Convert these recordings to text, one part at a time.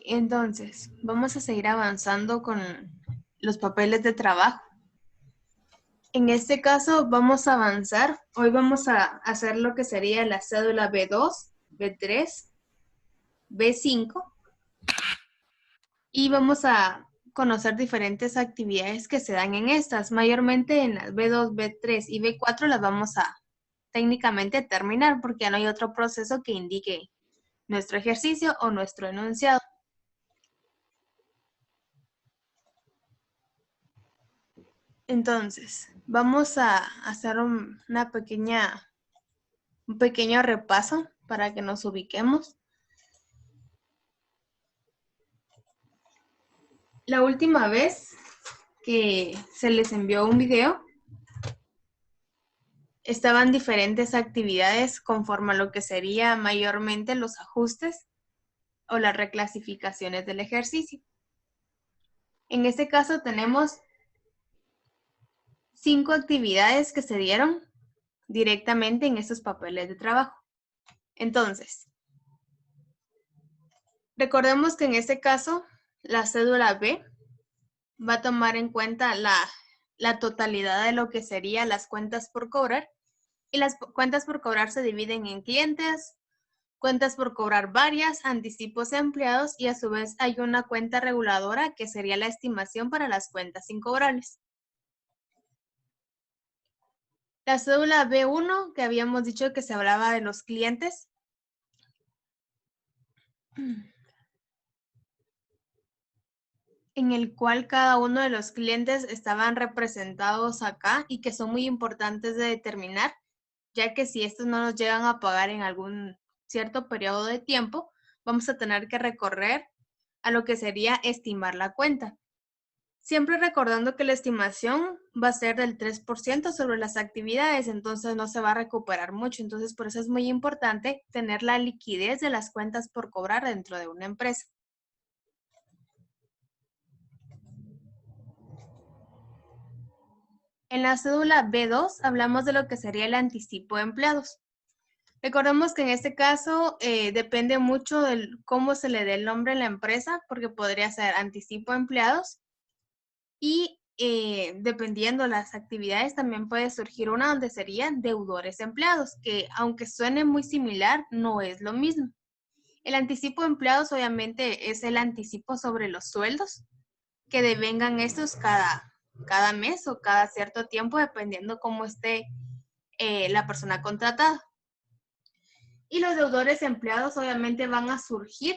Entonces, vamos a seguir avanzando con los papeles de trabajo. En este caso vamos a avanzar. Hoy vamos a hacer lo que sería la cédula B2, B3, B5 y vamos a conocer diferentes actividades que se dan en estas. Mayormente en las B2, B3 y B4 las vamos a técnicamente terminar porque ya no hay otro proceso que indique nuestro ejercicio o nuestro enunciado. Entonces, vamos a hacer un pequeño repaso para que nos ubiquemos. La última vez que se les envió un video, estaban diferentes actividades conforme a lo que sería mayormente los ajustes o las reclasificaciones del ejercicio. En este caso tenemos 5 actividades que se dieron directamente en estos papeles de trabajo. Entonces, recordemos que en este caso la cédula B va a tomar en cuenta la totalidad de lo que serían las cuentas por cobrar, y las cuentas por cobrar se dividen en clientes, cuentas por cobrar varias, anticipos de empleados y a su vez hay una cuenta reguladora que sería la estimación para las cuentas incobrables. La cédula B1, que habíamos dicho que se hablaba de los clientes, en el cual cada uno de los clientes estaban representados acá y que son muy importantes de determinar, ya que si estos no nos llegan a pagar en algún cierto periodo de tiempo, vamos a tener que recorrer a lo que sería estimar la cuenta. Siempre recordando que la estimación va a ser del 3% sobre las actividades, entonces no se va a recuperar mucho. Entonces, por eso es muy importante tener la liquidez de las cuentas por cobrar dentro de una empresa. En la cédula B2 hablamos de lo que sería el anticipo de empleados. Recordemos que en este caso depende mucho de cómo se le dé el nombre a la empresa, porque podría ser anticipo de empleados y dependiendo las actividades también puede surgir una donde serían deudores empleados, que aunque suene muy similar, no es lo mismo. El anticipo de empleados obviamente es el anticipo sobre los sueldos que devengan estos cada mes o cada cierto tiempo, dependiendo cómo esté la persona contratada. Y los deudores empleados obviamente van a surgir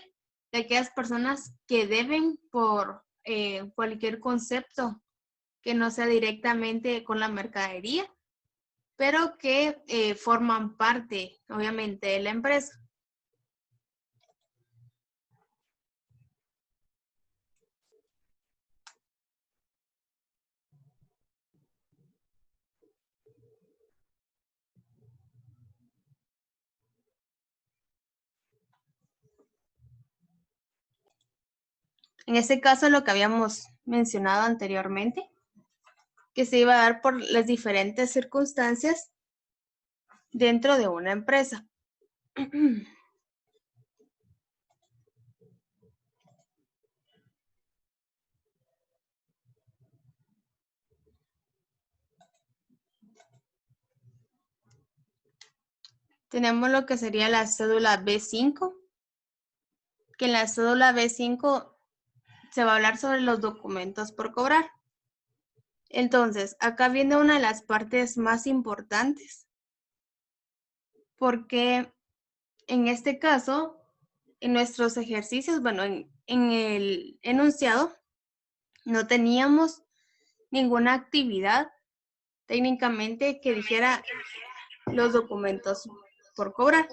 de aquellas personas que deben por cualquier concepto que no sea directamente con la mercadería, pero que forman parte, obviamente, de la empresa. En este caso, lo que habíamos mencionado anteriormente, que se iba a dar por las diferentes circunstancias dentro de una empresa. Tenemos lo que sería la cédula B5, que en la cédula B5 se va a hablar sobre los documentos por cobrar. Entonces, acá viene una de las partes más importantes, porque en este caso, en nuestros ejercicios, bueno, en el enunciado, no teníamos ninguna actividad técnicamente que dijera los documentos por cobrar.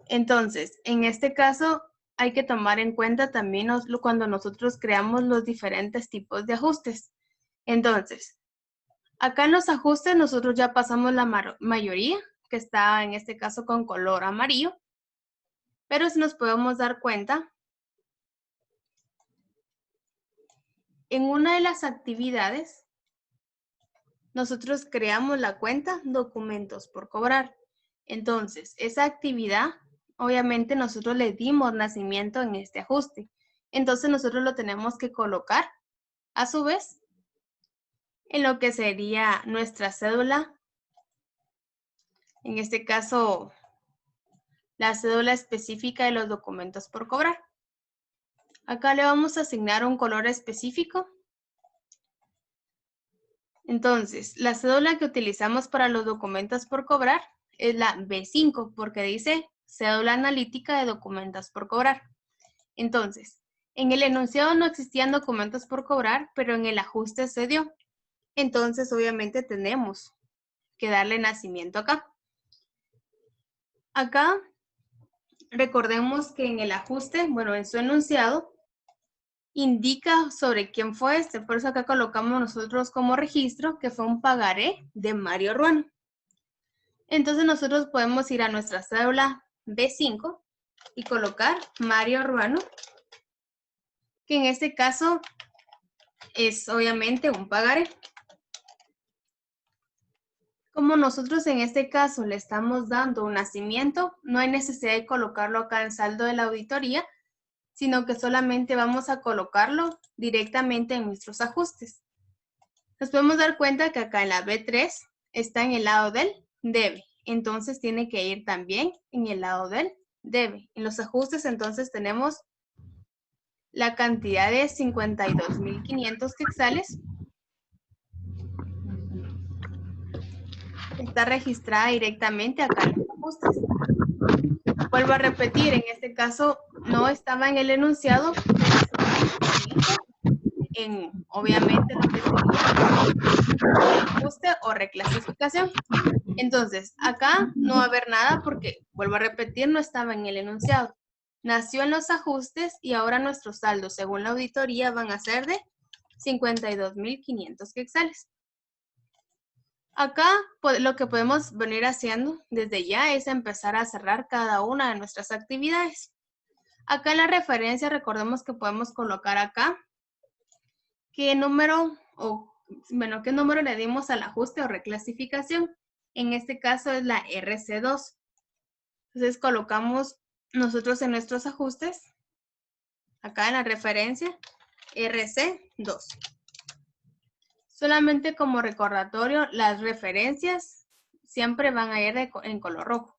Entonces, en este caso, hay que tomar en cuenta también cuando nosotros creamos los diferentes tipos de ajustes. Entonces, acá en los ajustes nosotros ya pasamos la mayoría, que está en este caso con color amarillo, pero si nos podemos dar cuenta, en una de las actividades, nosotros creamos la cuenta documentos por cobrar. Entonces, esa actividad, obviamente nosotros le dimos nacimiento en este ajuste. Entonces nosotros lo tenemos que colocar a su vez en lo que sería nuestra cédula. En este caso, la cédula específica de los documentos por cobrar. Acá le vamos a asignar un color específico. Entonces, la cédula que utilizamos para los documentos por cobrar es la B5, porque dice cédula analítica de documentos por cobrar. Entonces, en el enunciado no existían documentos por cobrar, pero en el ajuste se dio. Entonces, obviamente tenemos que darle nacimiento acá. Acá, recordemos que en el ajuste, bueno, en su enunciado, indica sobre quién fue este. Por eso acá colocamos nosotros como registro que fue un pagaré de Mario Ruano. Entonces nosotros podemos ir a nuestra cédula B5 y colocar Mario Ruano, que en este caso es obviamente un pagaré. Como nosotros en este caso le estamos dando un nacimiento, no hay necesidad de colocarlo acá en saldo de la auditoría, sino que solamente vamos a colocarlo directamente en nuestros ajustes. Nos podemos dar cuenta que acá en la B3 está en el lado del debe, entonces tiene que ir también en el lado del debe. En los ajustes entonces tenemos la cantidad de 52.500 quetzales. Está registrada directamente acá en los ajustes. Vuelvo a repetir, en este caso no estaba en el enunciado, en obviamente lo que sería ajuste o reclasificación. Entonces, acá no va a haber nada porque, vuelvo a repetir, no estaba en el enunciado. Nació en los ajustes y ahora nuestros saldos, según la auditoría, van a ser de 52.500 quetzales. Acá lo que podemos venir haciendo desde ya es empezar a cerrar cada una de nuestras actividades. Acá en la referencia, recordemos que podemos colocar acá qué número le dimos al ajuste o reclasificación. En este caso es la RC2. Entonces colocamos nosotros en nuestros ajustes, acá en la referencia, RC2. Solamente como recordatorio, las referencias siempre van a ir en color rojo.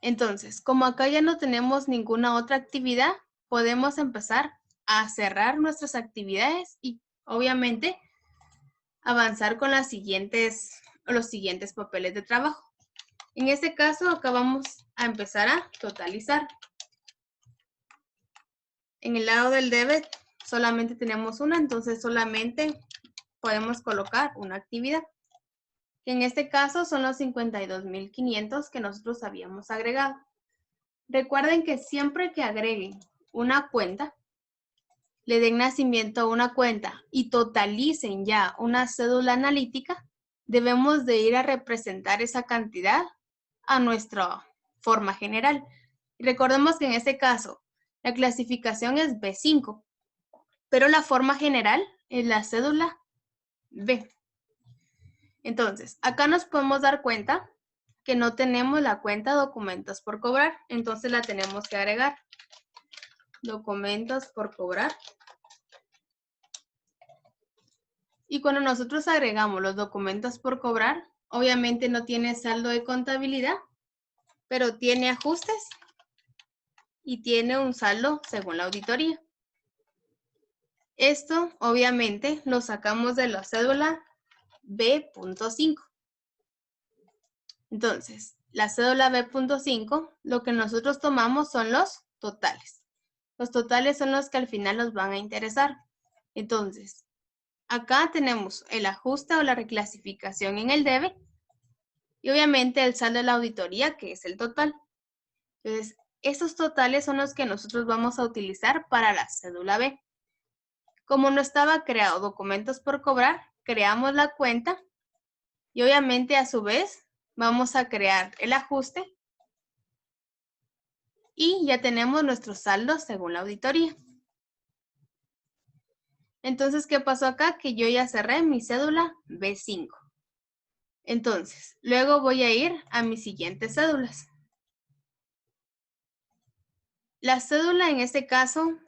Entonces, como acá ya no tenemos ninguna otra actividad, podemos empezar a cerrar nuestras actividades y obviamente avanzar con los siguientes papeles de trabajo. En este caso, acá vamos a empezar a totalizar. En el lado del debe solamente tenemos una, entonces solamente podemos colocar una actividad. En este caso son los 52.500 que nosotros habíamos agregado. Recuerden que siempre que agreguen una cuenta, le den nacimiento a una cuenta y totalicen ya una cédula analítica, debemos de ir a representar esa cantidad a nuestra forma general. Recordemos que en este caso la clasificación es B5, pero la forma general es la cédula B. Entonces, acá nos podemos dar cuenta que no tenemos la cuenta documentos por cobrar, entonces la tenemos que agregar. Documentos por cobrar. Y cuando nosotros agregamos los documentos por cobrar, obviamente no tiene saldo de contabilidad, pero tiene ajustes y tiene un saldo según la auditoría. Esto, obviamente, lo sacamos de la cédula B.5. Entonces, la cédula B.5, lo que nosotros tomamos son los totales. Los totales son los que al final nos van a interesar. Entonces, acá tenemos el ajuste o la reclasificación en el debe y obviamente el saldo de la auditoría, que es el total. Entonces, esos totales son los que nosotros vamos a utilizar para la cédula B. Como no estaba creado documentos por cobrar, creamos la cuenta y obviamente a su vez vamos a crear el ajuste y ya tenemos nuestros saldos según la auditoría. Entonces, ¿qué pasó acá? Que yo ya cerré mi cédula B5. Entonces, luego voy a ir a mis siguientes cédulas. La cédula en este caso,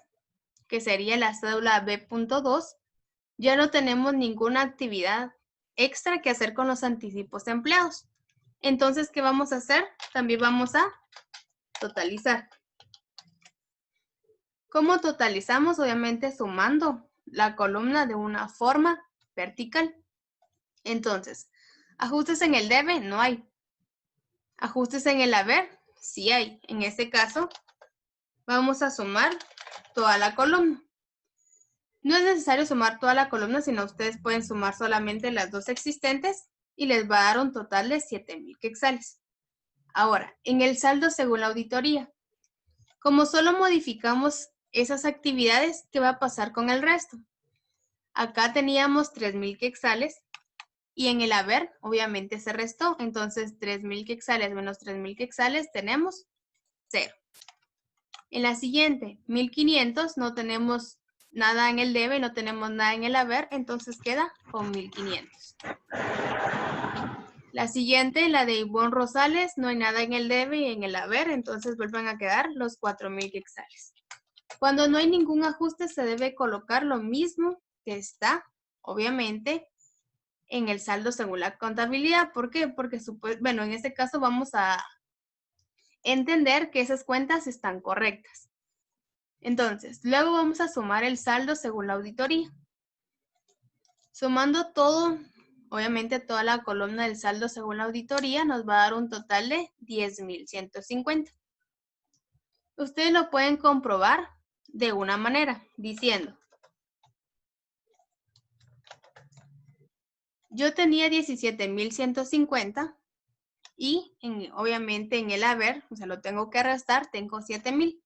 que sería la cédula B.2, ya no tenemos ninguna actividad extra que hacer con los anticipos de empleados. Entonces, ¿qué vamos a hacer? También vamos a totalizar. ¿Cómo totalizamos? Obviamente sumando la columna de una forma vertical. Entonces, ajustes en el debe, no hay. Ajustes en el haber, sí hay. En este caso, vamos a sumar toda la columna. No es necesario sumar toda la columna, sino ustedes pueden sumar solamente las dos existentes y les va a dar un total de 7,000 quetzales. Ahora, en el saldo según la auditoría, como solo modificamos esas actividades, ¿qué va a pasar con el resto? Acá teníamos 3,000 quetzales y en el haber, obviamente, se restó. Entonces, 3,000 quetzales menos 3,000 quetzales tenemos 0. En la siguiente, 1,500, no tenemos nada en el debe, no tenemos nada en el haber, entonces queda con 1,500. La siguiente, la de Ivonne Rosales, no hay nada en el debe y en el haber, entonces vuelven a quedar los 4,000 quetzales. Cuando no hay ningún ajuste, se debe colocar lo mismo que está, obviamente, en el saldo según la contabilidad. ¿Por qué? Porque, bueno, en este caso vamos a entender que esas cuentas están correctas. Entonces, luego vamos a sumar el saldo según la auditoría. Sumando todo, obviamente toda la columna del saldo según la auditoría, nos va a dar un total de 10,150. Ustedes lo pueden comprobar de una manera, diciendo: yo tenía 17,150 y obviamente en el haber, o sea, lo tengo que restar, tengo 7,000.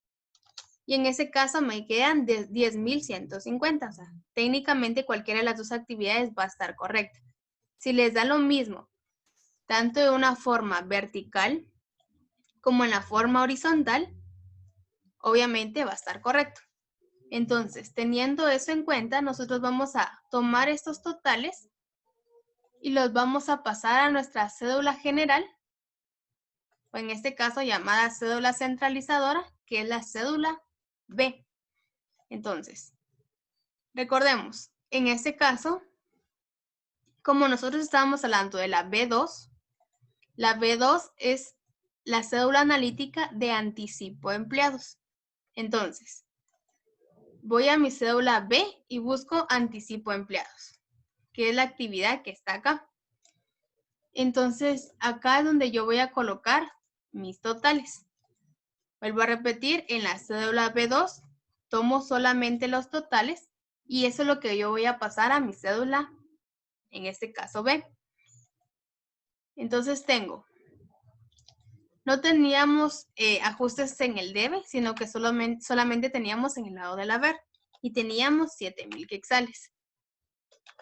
Y en ese caso me quedan 10,150. O sea, técnicamente cualquiera de las dos actividades va a estar correcta. Si les da lo mismo, tanto de una forma vertical como en la forma horizontal, obviamente va a estar correcto. Entonces, teniendo eso en cuenta, nosotros vamos a tomar estos totales y los vamos a pasar a nuestra cédula general, o en este caso llamada cédula centralizadora, que es la cédula B. Entonces, recordemos, en este caso, como nosotros estábamos hablando de la B2 es la cédula analítica de anticipo de empleados. Entonces, voy a mi cédula B y busco anticipo de empleados, que es la actividad que está acá. Entonces, acá es donde yo voy a colocar mis totales. Vuelvo a repetir, en la cédula B2 tomo solamente los totales y eso es lo que yo voy a pasar a mi cédula, en este caso B. Entonces no teníamos ajustes en el debe, sino que solamente teníamos en el lado del haber y teníamos 7,000 quetzales.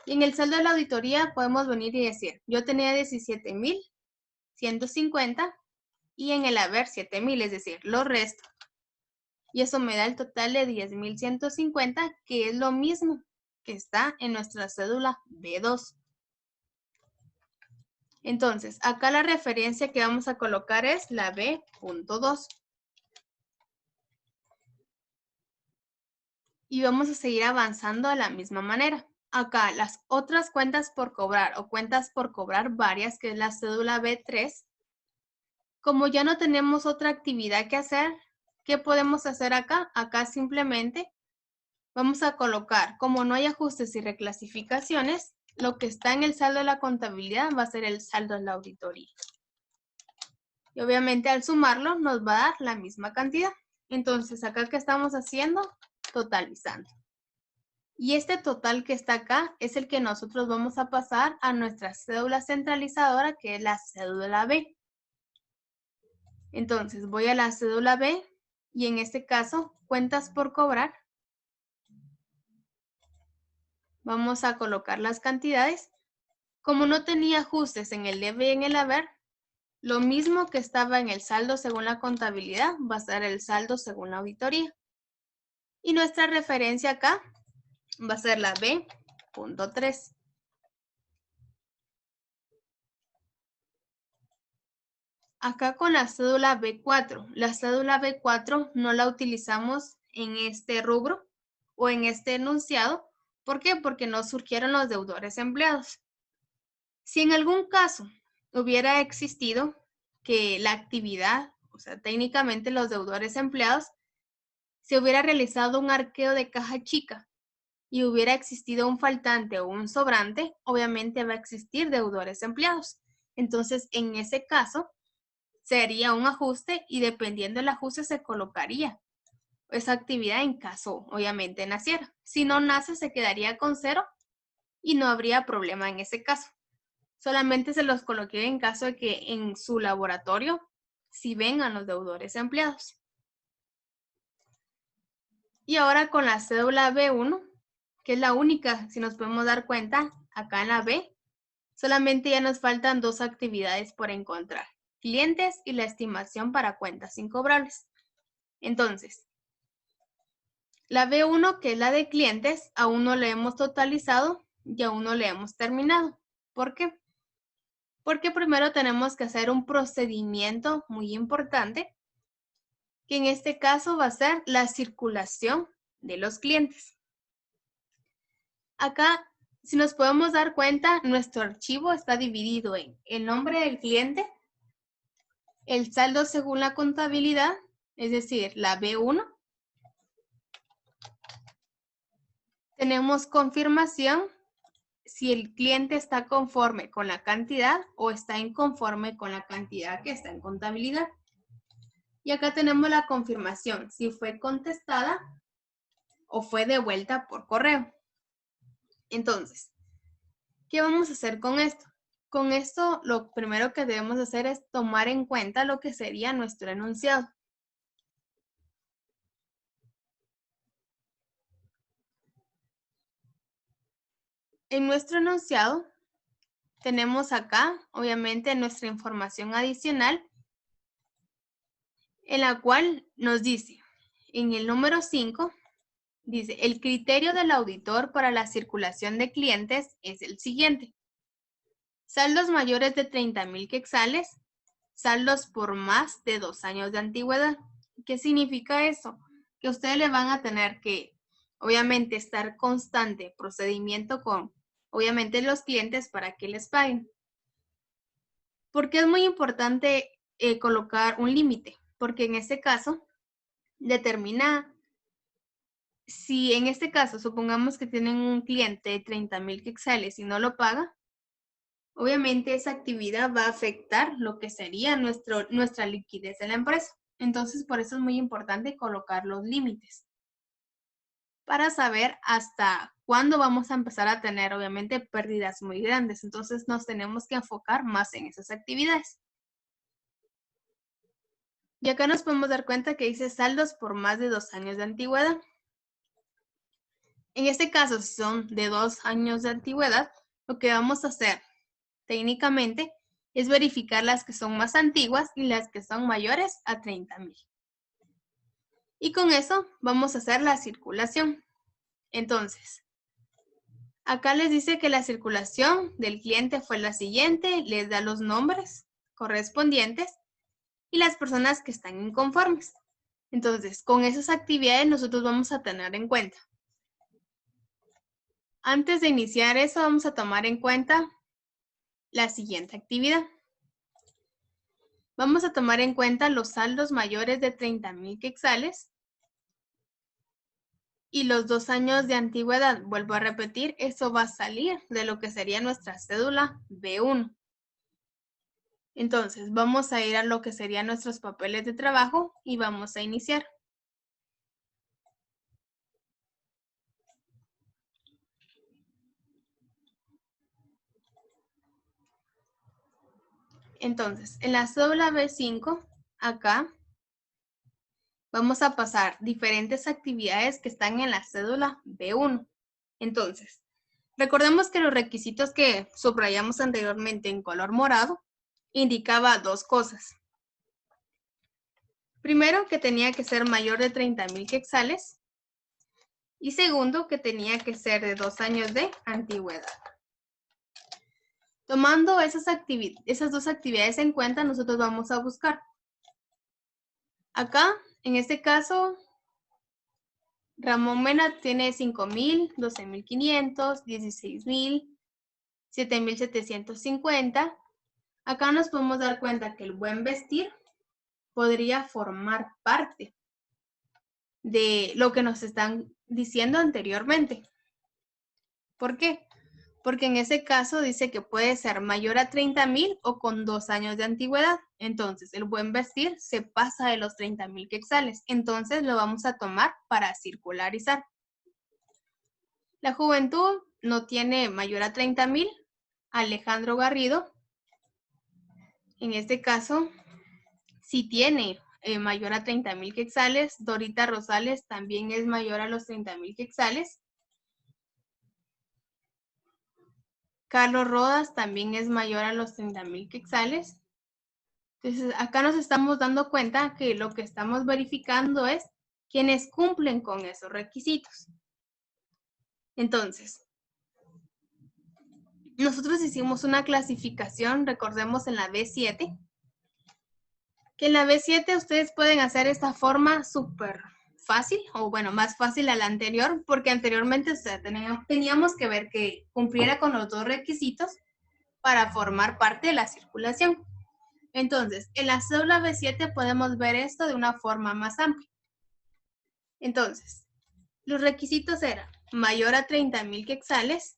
Y en el saldo de la auditoría podemos venir y decir, yo tenía 17,150 y en el haber 7,000, es decir, lo resto. Y eso me da el total de 10,150, que es lo mismo que está en nuestra cédula B2. Entonces, acá la referencia que vamos a colocar es la B.2. Y vamos a seguir avanzando de la misma manera. Acá las otras cuentas por cobrar o cuentas por cobrar varias, que es la cédula B3, como ya no tenemos otra actividad que hacer, ¿qué podemos hacer acá? Acá simplemente vamos a colocar, como no hay ajustes y reclasificaciones, lo que está en el saldo de la contabilidad va a ser el saldo de la auditoría. Y obviamente al sumarlo nos va a dar la misma cantidad. Entonces, acá, ¿qué estamos haciendo? Totalizando. Y este total que está acá es el que nosotros vamos a pasar a nuestra cédula centralizadora, que es la cédula B. Entonces, voy a la cédula B y en este caso, cuentas por cobrar. Vamos a colocar las cantidades. Como no tenía ajustes en el debe y en el haber, lo mismo que estaba en el saldo según la contabilidad va a ser el saldo según la auditoría. Y nuestra referencia acá va a ser la B.3. Acá con la cédula B4. La cédula B4 no la utilizamos en este rubro o en este enunciado. ¿Por qué? Porque no surgieron los deudores empleados. Si en algún caso hubiera existido que la actividad, o sea, técnicamente los deudores empleados, se hubiera realizado un arqueo de caja chica y hubiera existido un faltante o un sobrante, obviamente va a existir deudores empleados. Entonces, en ese caso, sería un ajuste y dependiendo del ajuste se colocaría esa actividad en caso, obviamente, naciera. Si no nace, se quedaría con 0 y no habría problema en ese caso. Solamente se los coloqué en caso de que en su laboratorio si vengan los deudores empleados. Y ahora con la cédula B1, que es la única, si nos podemos dar cuenta, acá en la B, solamente ya nos faltan 2 actividades por encontrar, clientes y la estimación para cuentas incobrables. Entonces, la B1, que es la de clientes, aún no le hemos totalizado y aún no le hemos terminado. ¿Por qué? Porque primero tenemos que hacer un procedimiento muy importante, que en este caso va a ser la circulación de los clientes. Acá, si nos podemos dar cuenta, nuestro archivo está dividido en el nombre del cliente, el saldo según la contabilidad, es decir, la B1. Tenemos confirmación, si el cliente está conforme con la cantidad o está inconforme con la cantidad que está en contabilidad. Y acá tenemos la confirmación, si fue contestada o fue devuelta por correo. Entonces, ¿qué vamos a hacer con esto? Con esto, lo primero que debemos hacer es tomar en cuenta lo que sería nuestro enunciado. En nuestro enunciado tenemos acá, obviamente, nuestra información adicional, en la cual nos dice, en el número 5, dice, el criterio del auditor para la circulación de clientes es el siguiente. Saldos mayores de 30,000 quetzales, saldos por más de 2 años de antigüedad. ¿Qué significa eso? Que ustedes le van a tener que, obviamente, estar constante procedimiento con, obviamente, los clientes para que les paguen. Porque es muy importante colocar un límite, porque en este caso determina, si en este caso supongamos que tienen un cliente de 30,000 quetzales y no lo paga, obviamente esa actividad va a afectar lo que sería nuestra liquidez de la empresa. Entonces, por eso es muy importante colocar los límites para saber hasta cuándo vamos a empezar a tener, obviamente, pérdidas muy grandes. Entonces, nos tenemos que enfocar más en esas actividades. Y acá nos podemos dar cuenta que dice saldos por más de 2 años de antigüedad. En este caso, si son de 2 años de antigüedad, lo que vamos a hacer técnicamente es verificar las que son más antiguas y las que son mayores a 30,000. Y con eso vamos a hacer la circulación. Entonces, acá les dice que la circulación del cliente fue la siguiente, les da los nombres correspondientes y las personas que están inconformes. Entonces, con esas actividades nosotros vamos a tener en cuenta. Antes de iniciar eso, vamos a tomar en cuenta la siguiente actividad. Vamos a tomar en cuenta los saldos mayores de 30,000 quetzales y los 2 años de antigüedad. Vuelvo a repetir, eso va a salir de lo que sería nuestra cédula B1. Entonces, vamos a ir a lo que serían nuestros papeles de trabajo y vamos a iniciar. Entonces, en la cédula B5, acá, vamos a pasar diferentes actividades que están en la cédula B1. Entonces, recordemos que los requisitos que subrayamos anteriormente en color morado indicaba 2 cosas. Primero, que tenía que ser mayor de 30,000 quetzales. Y segundo, que tenía que ser de 2 años de antigüedad. Tomando esas dos actividades en cuenta, nosotros vamos a buscar. Acá, en este caso, Ramón Mena tiene 5,000, 12,500, 16,000, 7,750. Acá nos podemos dar cuenta que el buen vestir podría formar parte de lo que nos están diciendo anteriormente. ¿Por qué? Porque en ese caso dice que puede ser mayor a 30,000 o con 2 años de antigüedad. Entonces, el buen vestir se pasa de los 30,000 quetzales. Entonces, lo vamos a tomar para circularizar. La juventud no tiene mayor a 30,000. Alejandro Garrido, en este caso, sí tiene mayor a 30,000 quetzales. Dorita Rosales también es mayor a los 30,000 quetzales. Carlos Rodas también es mayor a los 30,000 quetzales. Entonces, acá nos estamos dando cuenta que lo que estamos verificando es quienes cumplen con esos requisitos. Entonces, nosotros hicimos una clasificación, recordemos en la B7, que en la B7 ustedes pueden hacer esta forma súper fácil, o bueno, más fácil a la anterior, porque anteriormente teníamos que ver que cumpliera con los dos requisitos para formar parte de la circulación. Entonces, en la cédula B7 podemos ver esto de una forma más amplia. Entonces, los requisitos eran mayor a 30,000 quetzales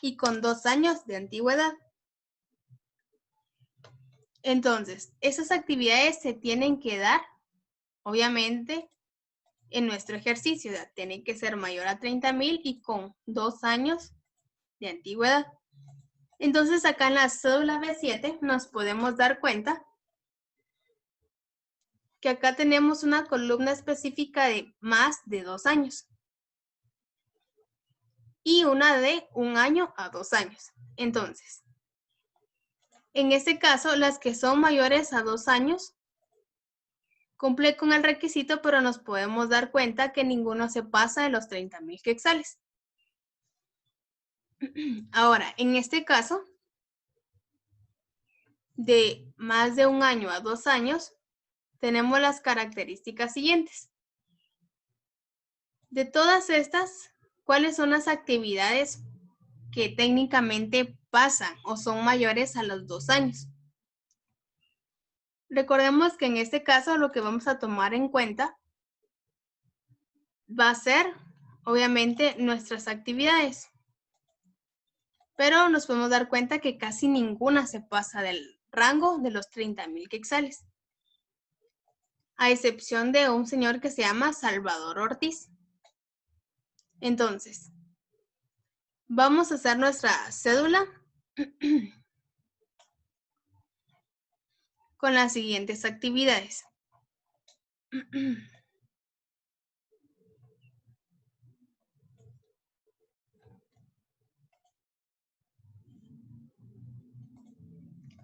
y con 2 años de antigüedad. Entonces, esas actividades se tienen que dar, obviamente, en nuestro ejercicio. O sea, tienen que ser mayor a 30,000 y con 2 años de antigüedad. Entonces, acá en la cédula B7 nos podemos dar cuenta que acá tenemos una columna específica de más de 2 años y una de 1 año a 2 años. Entonces, en este caso, las que son mayores a 2 años cumple con el requisito, pero nos podemos dar cuenta que ninguno se pasa de los 30,000 quetzales. Ahora, en este caso, de más de 1 año a 2 años, tenemos las características siguientes. De todas estas, ¿cuáles son las actividades que técnicamente pasan o son mayores a los 2 años? Recordemos que en este caso lo que vamos a tomar en cuenta va a ser, obviamente, nuestras actividades. Pero nos podemos dar cuenta que casi ninguna se pasa del rango de los 30,000 quetzales, a excepción de un señor que se llama Salvador Ortiz. Entonces, vamos a hacer nuestra cédula con las siguientes actividades.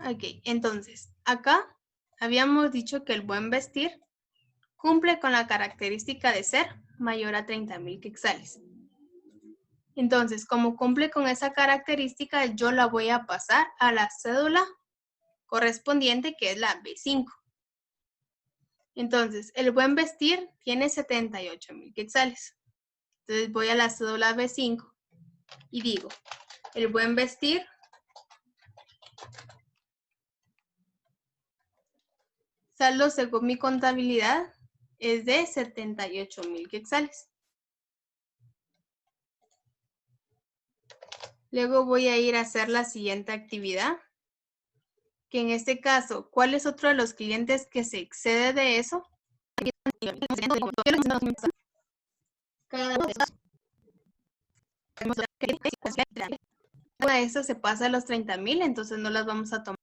Ok, entonces, acá habíamos dicho que el buen vestir cumple con la característica de ser mayor a 30,000 quetzales. Entonces, como cumple con esa característica, yo la voy a pasar a la cédula correspondiente, que es la B5. Entonces, el buen vestir tiene 78,000 quetzales. Entonces, voy a la cédula B5 y digo, el buen vestir saldo según mi contabilidad es de 78,000 quetzales. Luego voy a ir a hacer la siguiente actividad, que en este caso, ¿cuál es otro de los clientes que se excede de eso? Cada uno de esos. Una de esas se pasa a los 30,000, entonces no las vamos a tomar.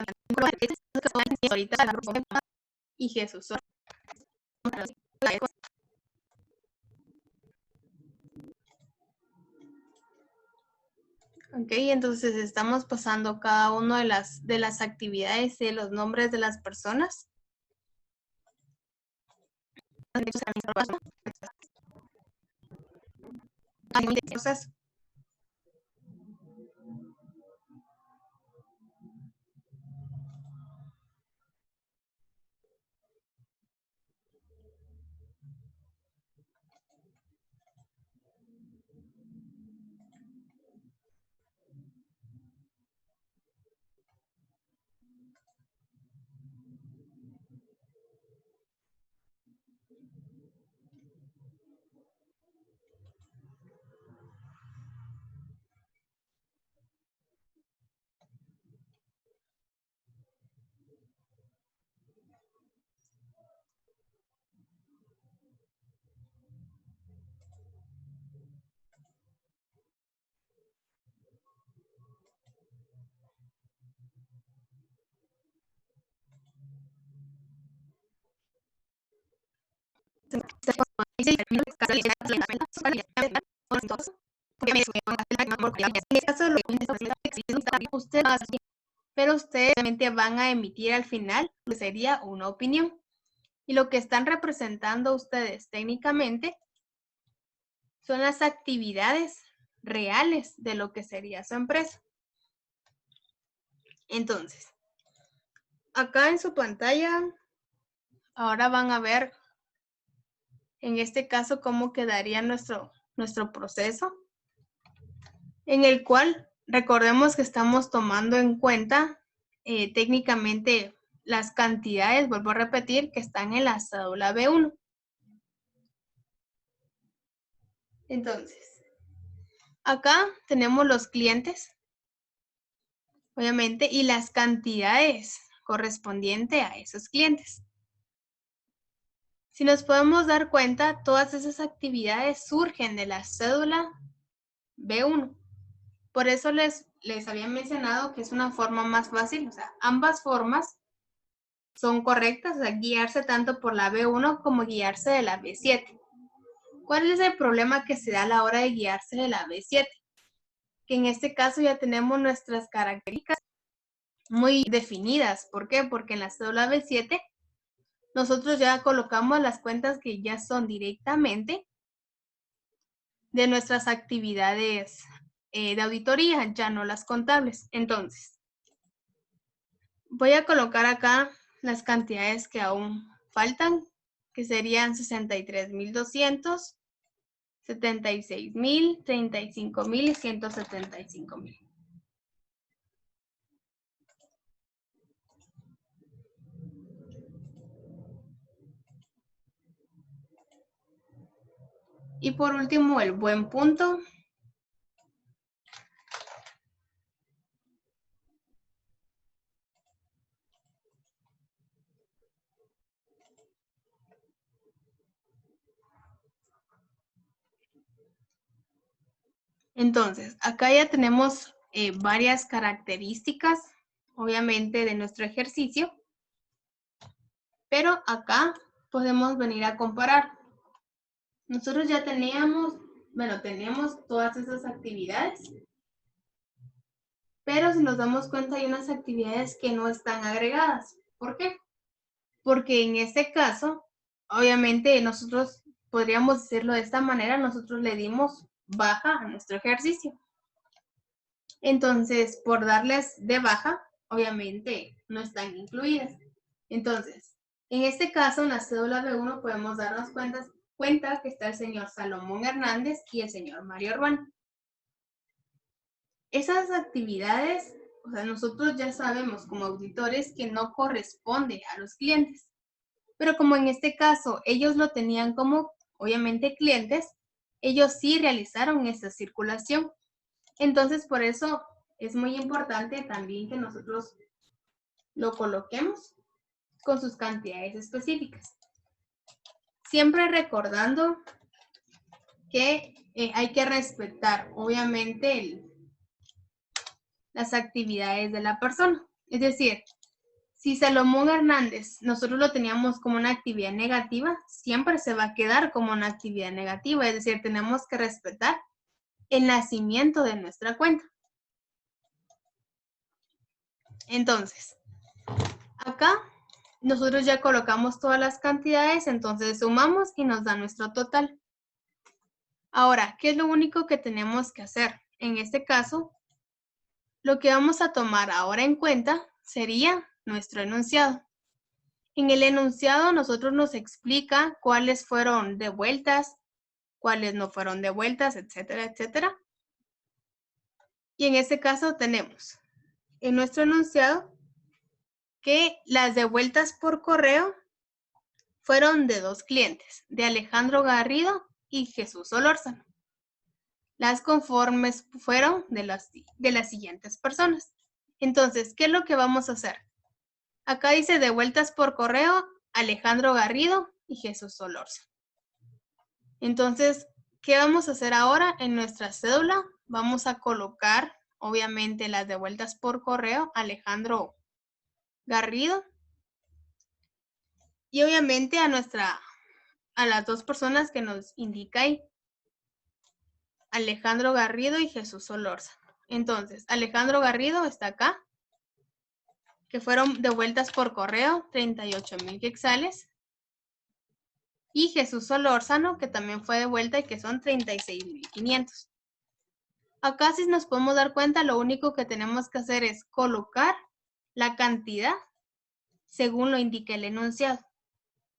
Ahorita y Jesús. Ok, entonces estamos pasando cada una de las actividades y los nombres de las personas. pero ustedes realmente van a emitir al final lo que sería una opinión. Y lo que están representando ustedes técnicamente son las actividades reales de lo que sería su empresa. Entonces, acá en su pantalla, ahora van a ver, en este caso, cómo quedaría nuestro proceso, en el cual recordemos que estamos tomando en cuenta técnicamente las cantidades, vuelvo a repetir, que están en la cédula B1. Entonces, acá tenemos los clientes, obviamente, y las cantidades correspondientes a esos clientes. Si nos podemos dar cuenta, todas esas actividades surgen de la cédula B1. Por eso les había mencionado que es una forma más fácil, o sea, ambas formas son correctas, o sea, guiarse tanto por la B1 como guiarse de la B7. ¿Cuál es el problema que se da a la hora de guiarse de la B7? Que en este caso ya tenemos nuestras características muy definidas. ¿Por qué? Porque en la cédula B7 nosotros ya colocamos las cuentas que ya son directamente de nuestras actividades de auditoría, ya no las contables. Entonces, voy a colocar acá las cantidades que aún faltan, que serían 63,200, 76,000, 35,000 y 175,000. Y por último, el buen punto. Entonces, acá ya tenemos varias características, obviamente, de nuestro ejercicio, pero acá podemos venir a comparar. Nosotros ya teníamos todas esas actividades, pero si nos damos cuenta hay unas actividades que no están agregadas. ¿Por qué? Porque en este caso, obviamente nosotros podríamos decirlo de esta manera, nosotros le dimos baja a nuestro ejercicio. Entonces, por darles de baja, obviamente no están incluidas. Entonces, en este caso, en la cédula B1 podemos darnos cuenta que está el señor Salomón Hernández y el señor Mario Urbano. Esas actividades, o sea, nosotros ya sabemos como auditores que no corresponde a los clientes. Pero como en este caso ellos lo tenían como, obviamente, clientes, ellos sí realizaron esa circulación. Entonces, por eso es muy importante también que nosotros lo coloquemos con sus cantidades específicas. Siempre recordando que hay que respetar, obviamente, las actividades de la persona. Es decir, si Salomón Hernández nosotros lo teníamos como una actividad negativa, siempre se va a quedar como una actividad negativa. Es decir, tenemos que respetar el nacimiento de nuestra cuenta. Entonces, acá nosotros ya colocamos todas las cantidades, entonces sumamos y nos da nuestro total. Ahora, ¿qué es lo único que tenemos que hacer? En este caso, lo que vamos a tomar ahora en cuenta sería nuestro enunciado. En el enunciado nosotros nos explica cuáles fueron devueltas, cuáles no fueron devueltas, etcétera, etcétera. Y en este caso tenemos en nuestro enunciado que las devueltas por correo fueron de 2 clientes, de Alejandro Garrido y Jesús Solórzano. Las conformes fueron de las siguientes personas. Entonces, ¿qué es lo que vamos a hacer? Acá dice devueltas por correo, Alejandro Garrido y Jesús Solórzano. Entonces, ¿qué vamos a hacer ahora? En nuestra cédula vamos a colocar, obviamente, las devueltas por correo, Alejandro Garrido, y obviamente a a las dos personas que nos indica ahí. Alejandro Garrido y Jesús Solórzano. Entonces, Alejandro Garrido está acá, que fueron devueltas por correo, 38,000 quetzales. Y Jesús Solórzano, que también fue devuelta y que son 36,500. Acá si nos podemos dar cuenta, lo único que tenemos que hacer es colocar la cantidad según lo indique el enunciado.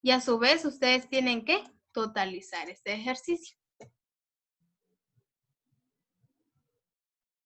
Y a su vez, ustedes tienen que totalizar este ejercicio.